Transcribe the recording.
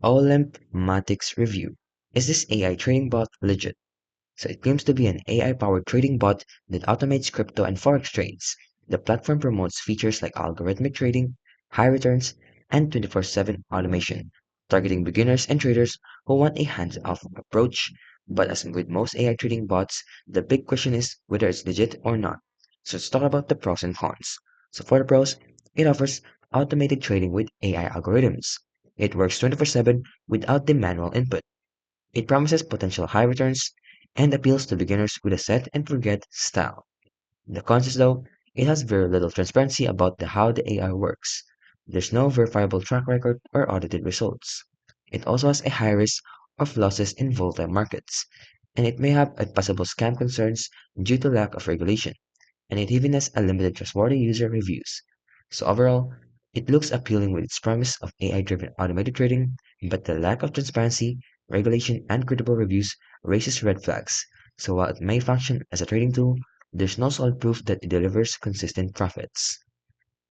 Olymp Matix review. Is this AI trading bot legit? So it claims to be an AI-powered trading bot that automates crypto and forex trades. The platform promotes features like algorithmic trading, high returns, and 24/7 automation, targeting beginners and traders who want a hands-off approach. But as with most AI trading bots, the big question is whether it's legit or not. So let's talk about the pros and cons. So for the pros, it offers automated trading with AI algorithms. It works 24/7 without the manual input. It promises potential high returns and appeals to beginners with a set and forget style. The cons is though, it has very little transparency about how the AI works. There's no verifiable track record or audited results. It also has a high risk of losses in volatile markets, and it may have a possible scam concerns due to lack of regulation, and it even has a limited trustworthy user reviews. So overall, it looks appealing with its promise of AI-driven automated trading, but the lack of transparency, regulation, and credible reviews raises red flags. So while it may function as a trading tool, there's no solid proof that it delivers consistent profits.